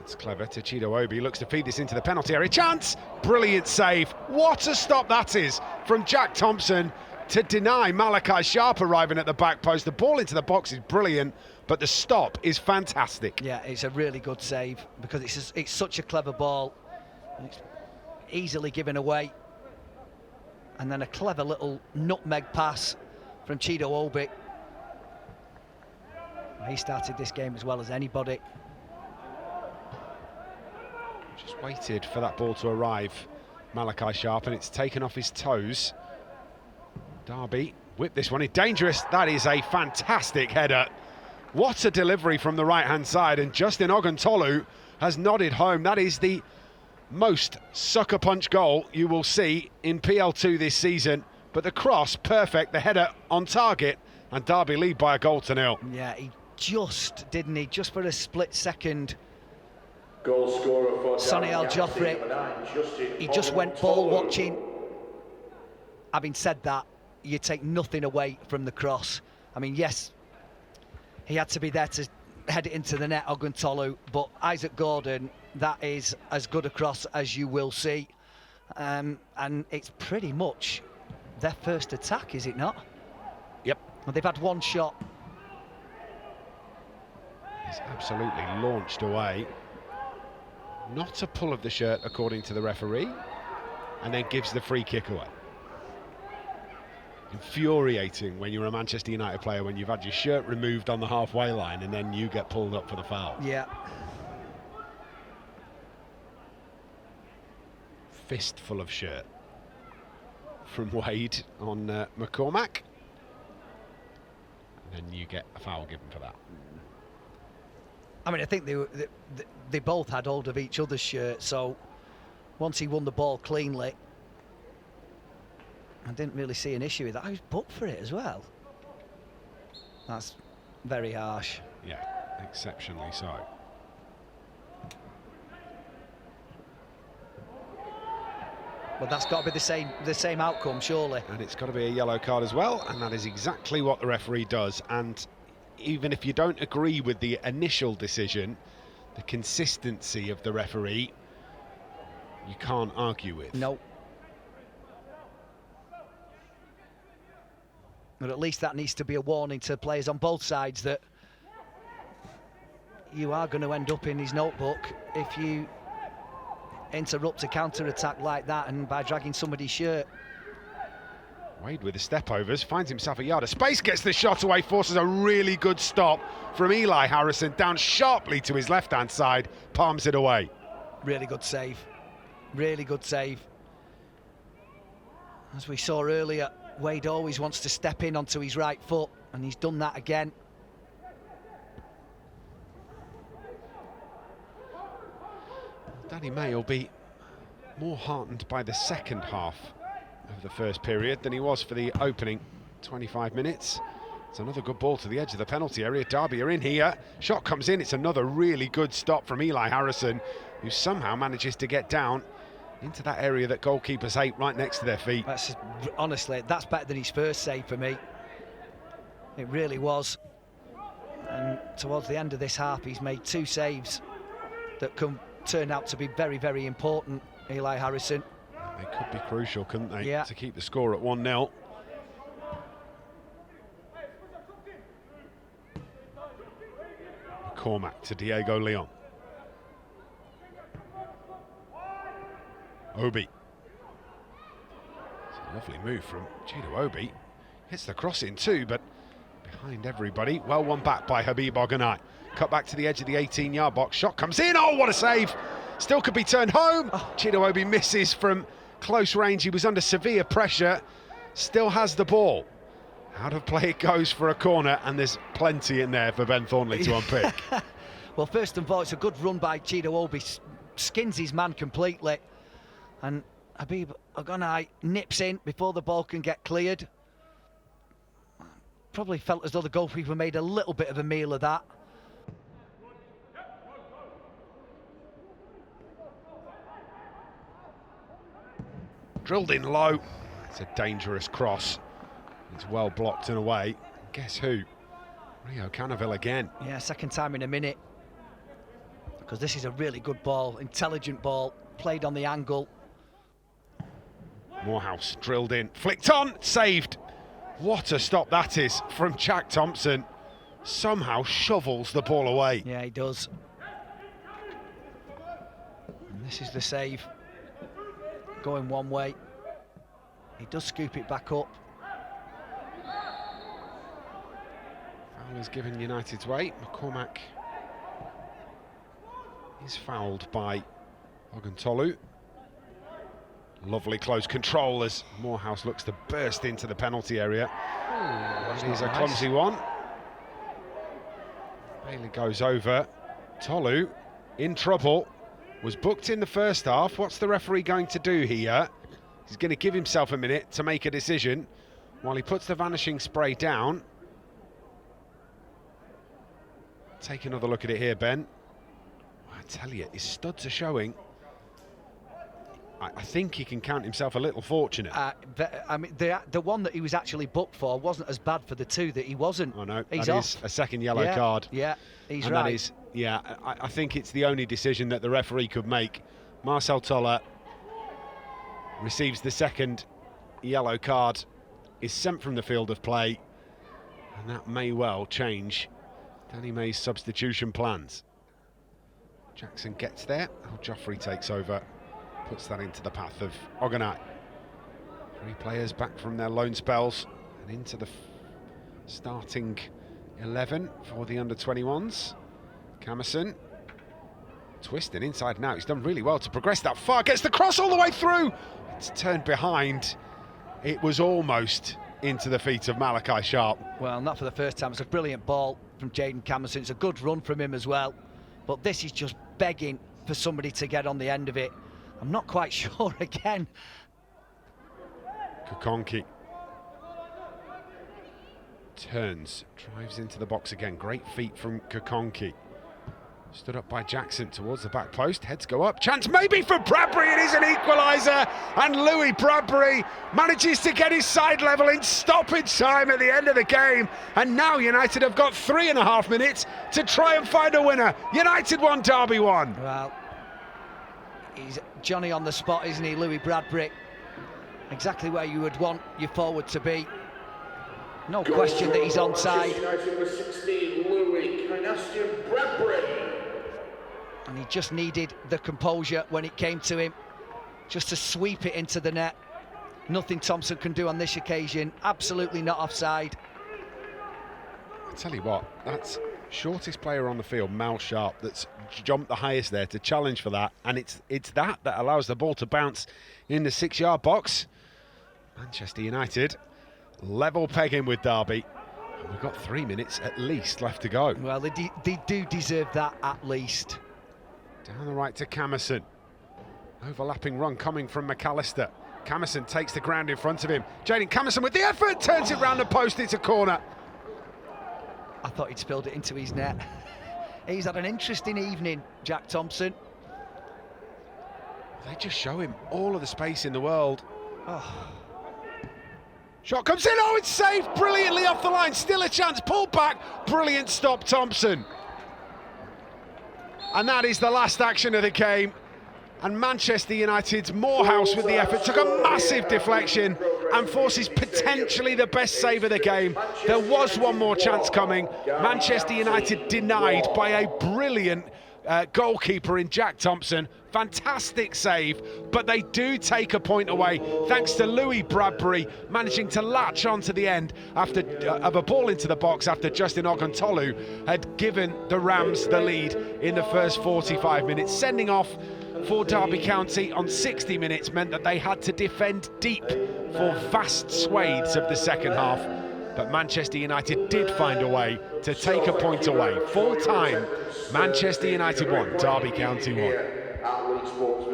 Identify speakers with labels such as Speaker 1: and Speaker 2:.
Speaker 1: That's clever. Chido Obi looks to feed this into the penalty area. Chance! Brilliant save. What a stop that is from Jack Thompson to deny Malachi Sharp arriving at the back post. The ball into the box is brilliant, but the stop is fantastic.
Speaker 2: Yeah, it's a really good save because it's such a clever ball. It's easily given away. And then a clever little nutmeg pass from Chido Obi. He started this game as well as anybody.
Speaker 1: Just waited for that ball to arrive, Malachi Sharp, and it's taken off his toes. Derby whip this one in, dangerous. That is a fantastic header. What a delivery from the right-hand side, and Justin Oguntolu has nodded home. That is the most sucker punch goal you will see in PL2 this season, but the cross perfect, the header on target, and Derby lead by a goal to nil.
Speaker 2: Yeah, he just for a split second.
Speaker 3: Goal scorer for
Speaker 2: Sonny Al Joffrey, he just went ball watching. Having said that, you take nothing away from the cross. I mean, yes, he had to be there to head it into the net, Oguntolu, but Isaac Gordon, that is as good a cross as you will see. And it's pretty much their first attack, is it not?
Speaker 1: Yep.
Speaker 2: Well, they've had one shot.
Speaker 1: He's absolutely launched away. Not a pull of the shirt, according to the referee, and then gives the free kick away. Infuriating when you're a Manchester United player, when you've had your shirt removed on the halfway line and then you get pulled up for the foul.
Speaker 2: Yeah.
Speaker 1: Fistful of shirt from Wade on McCormack. And then you get a foul given for that.
Speaker 2: I mean, I think they both had hold of each other's shirt, so once he won the ball cleanly, I didn't really see an issue with that. I was booked for it as well. That's very harsh.
Speaker 1: Yeah, exceptionally so.
Speaker 2: But that's got to be the same outcome, surely.
Speaker 1: And it's got to be a yellow card as well, and that is exactly what the referee does. And even if you don't agree with the initial decision, the consistency of the referee, you can't argue with.
Speaker 2: No. But at least that needs to be a warning to players on both sides that you are going to end up in his notebook if you interrupt a counter-attack like that and by dragging somebody's shirt.
Speaker 1: Wade with the step-overs, finds himself a yard of space, gets the shot away, forces a really good stop from Eli Harrison, down sharply to his left-hand side, palms it away.
Speaker 2: Really good save. Really good save. As we saw earlier, Wade always wants to step in onto his right foot, and he's done that again.
Speaker 1: Danny May will be more heartened by the second half of the first period than he was for the opening 25 minutes. It's another good ball to the edge of the penalty area. Derby are in here. Shot comes in. It's another really good stop from Eli Harrison, who somehow manages to get down into that area that goalkeepers hate, right next to their feet.
Speaker 2: Honestly, that's better than his first save for me. It really was. And towards the end of this half, he's made two saves that can turn out to be very, very important, Eli Harrison.
Speaker 1: They could be crucial, couldn't they,
Speaker 2: yeah,
Speaker 1: to keep the score at 1-0. McCormack to Diego Leon. Obi. It's a lovely move from Chido Obi. Hits the cross in too, but behind everybody. Well won back by Habib Ogunai. Cut back to the edge of the 18-yard box. Shot comes in. Oh, what a save. Still could be turned home. Chido Obi misses from close range. He was under severe pressure. Still has the ball. Out of play it goes for a corner, and there's plenty in there for Ben Thornley to unpick.
Speaker 2: Well, first of all, it's a good run by Chido Obi. Skins his man completely. And Habib Ogunai nips in before the ball can get cleared. Probably felt as though the goalkeeper made a little bit of a meal of that.
Speaker 1: Drilled in low. It's a dangerous cross. It's well blocked and away. Guess who? Rio Canaville again.
Speaker 2: Yeah, second time in a minute. because this is a really good ball, intelligent ball, played on the angle.
Speaker 1: Morehouse drilled in, flicked on, saved. What a stop that is from Jack Thompson. Somehow shovels the ball away.
Speaker 2: Yeah, he does. And this is the save. Going one way. He does scoop it back up.
Speaker 1: Foul is given United's way. McCormack is fouled by Ogantolu. Lovely close control as Morehouse looks to burst into the penalty area. It is a clumsy one. Bailey goes over. Tolu in trouble. Was booked in the first half. What's the referee going to do here? He's going to give himself a minute to make a decision while he puts the vanishing spray down. Take another look at it here, Ben. I tell you, his studs are showing. I think he can count himself a little fortunate.
Speaker 2: I mean, the one that he was actually booked for wasn't as bad for the two that he wasn't.
Speaker 1: Oh no,
Speaker 2: he's
Speaker 1: that
Speaker 2: off.
Speaker 1: is a second yellow card.
Speaker 2: Yeah, he's
Speaker 1: and
Speaker 2: right.
Speaker 1: That is, yeah, I think it's the only decision that the referee could make. Marcel Toller receives the second yellow card, is sent from the field of play, and that may well change Danny May's substitution plans. Jackson gets there. Joffrey takes over. Puts that into the path of Ogonai. 3 players back from their loan spells and into the starting 11 for the under-21s. Camerson twisting inside and out. He's done really well to progress that far. Gets the cross all the way through. It's turned behind. It was almost into the feet of Malachi Sharp.
Speaker 2: Well, not for the first time. It's a brilliant ball from Jaden Camerson. It's a good run from him as well. But this is just begging for somebody to get on the end of it. I'm not quite sure again.
Speaker 1: Kukonki turns, drives into the box again. Great feet from Kukonki. Stood up by Jackson towards the back post. Heads go up. Chance maybe for Bradbury. It is an equaliser. And Louis Bradbury manages to get his side level in stoppage time at the end of the game. And now United have got 3.5 minutes to try and find a winner. United 1, Derby 1.
Speaker 2: Well, he's Johnny on the spot, isn't he, Louis Bradbury? Exactly where you would want your forward to be. No question that he's onside.
Speaker 3: Number 16, Louis Bradbury.
Speaker 2: And he just needed the composure when it came to him, just to sweep it into the net. Nothing Thompson can do on this occasion. Absolutely not offside.
Speaker 1: I tell you what, that's shortest player on the field, Mal Sharp, that's jumped the highest there to challenge for that, and it's that allows the ball to bounce in the 6-yard box. Manchester United level pegging with Derby, and we've got 3 minutes at least left to go.
Speaker 2: Well, they do deserve that at least.
Speaker 1: Down the right to Camerson. Overlapping run coming from McAllister. Camerson takes the ground in front of him. Jaden Camerson with the effort, turns it round the post, it's a corner.
Speaker 2: I thought he'd spilled it into his net. He's had an interesting evening, Jack Thompson.
Speaker 1: They just show him all of the space in the world.
Speaker 2: Oh.
Speaker 1: Shot comes in, oh, it's saved brilliantly off the line, still a chance, pulled back, brilliant stop Thompson. And that is the last action of the game. And Manchester United's Morehouse with the effort took a massive deflection and forces potentially the best save of the game. There was one more chance coming. Manchester United denied by a brilliant goalkeeper in Jack Thompson. Fantastic save, but they do take a point away thanks to Louis Bradbury managing to latch onto the end after of a ball into the box after Justin Ogantolu had given the Rams the lead in the first 45 minutes. Sending off for Derby County on 60 minutes meant that they had to defend deep for vast swathes of the second half. But Manchester United did find a way to take a point away. Full time, Manchester United 1, Derby County 1.